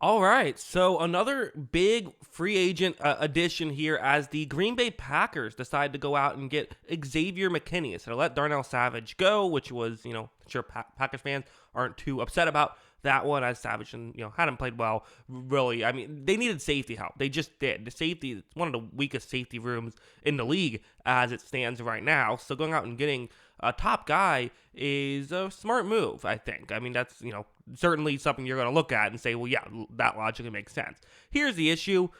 All right, so another big free agent addition here as the Green Bay Packers decide to go out and get Xavier McKinney. So to let Darnell Savage go, which was, sure Packers fans aren't too upset about that one, as Savage and hadn't played well. Really, I mean, they needed safety help. They just did. The safety, it's one of the weakest safety rooms in the league as it stands right now. So going out and getting a top guy is a smart move, I think. I mean, that's, certainly something you're going to look at and say, well, yeah, that logically makes sense. Here's the issue.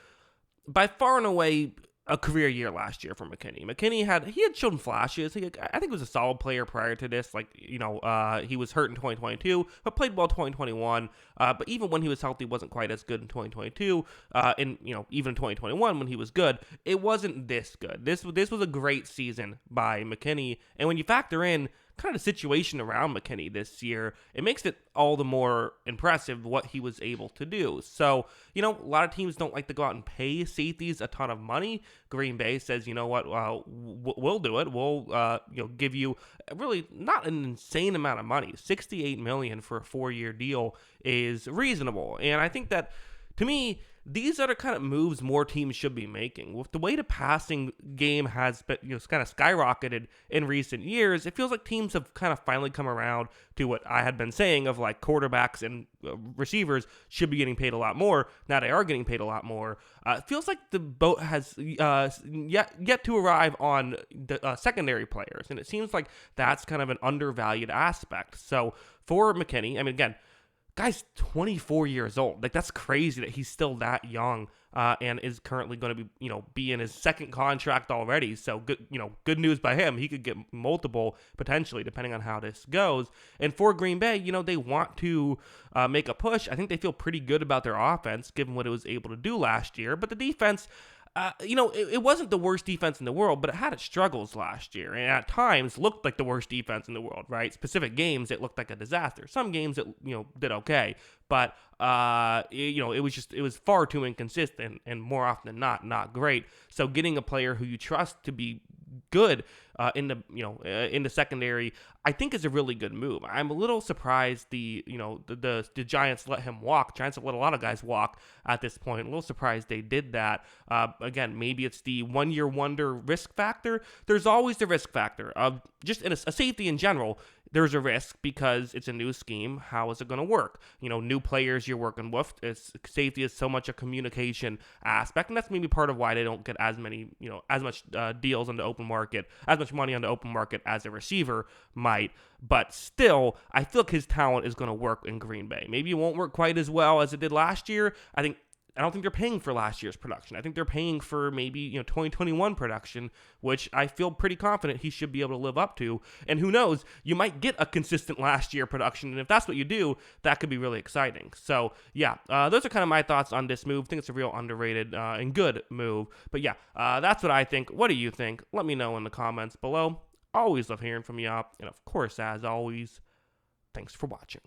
By far and away, a career year last year for McKinney. McKinney had shown flashes. I think he was a solid player prior to this. He was hurt in 2022, but played well 2021. But even when he was healthy, wasn't quite as good in 2022. Even in 2021 when he was good, it wasn't this good. This was a great season by McKinney. And when you factor in kind of the situation around McKinney this year, it makes it all the more impressive what he was able to do. So, a lot of teams don't like to go out and pay safeties a ton of money. Green Bay says, you know what, we'll do it. We'll, give you really not an insane amount of money. $68 million for a 4-year deal is reasonable. And I think that, to me, these are the kind of moves more teams should be making. With the way the passing game has been, kind of skyrocketed in recent years, it feels like teams have kind of finally come around to what I had been saying of like quarterbacks and receivers should be getting paid a lot more. Now they are getting paid a lot more. It feels like the boat has yet to arrive on the secondary players, and it seems like that's kind of an undervalued aspect. So for McKinney, I mean, again, guy's 24 years old. Like, that's crazy that he's still that young and is currently going to be in his second contract already. So good news by him. He could get multiple potentially depending on how this goes. And for Green Bay, they want to make a push. I think they feel pretty good about their offense given what it was able to do last year. But the defense, it wasn't the worst defense in the world, but it had its struggles last year, and at times looked like the worst defense in the world, right? Specific games, it looked like a disaster. Some games, it did okay, but it was far too inconsistent, and more often than not great. So getting a player who you trust to be good in the secondary, I think is a really good move. I'm a little surprised the Giants let him walk. Giants have let a lot of guys walk at this point. A little surprised they did that. Again, maybe it's the 1-year wonder risk factor. There's always the risk factor of just in a safety in general. There's a risk because it's a new scheme. How is it going to work? New players you're working with. Safety is so much a communication aspect, and that's maybe part of why they don't get as many, as much deals on the open market, as much money on the open market as a receiver might. But still, I feel like his talent is going to work in Green Bay. Maybe it won't work quite as well as it did last year. I don't think they're paying for last year's production. I think they're paying for maybe 2021 production, which I feel pretty confident he should be able to live up to. And who knows, you might get a consistent last year production, and if that's what you do, that could be really exciting. So yeah, those are kind of my thoughts on this move. I think it's a real underrated and good move. But yeah, that's what I think. What do you think? Let me know in the comments below. Always love hearing from you. And of course, as always, thanks for watching.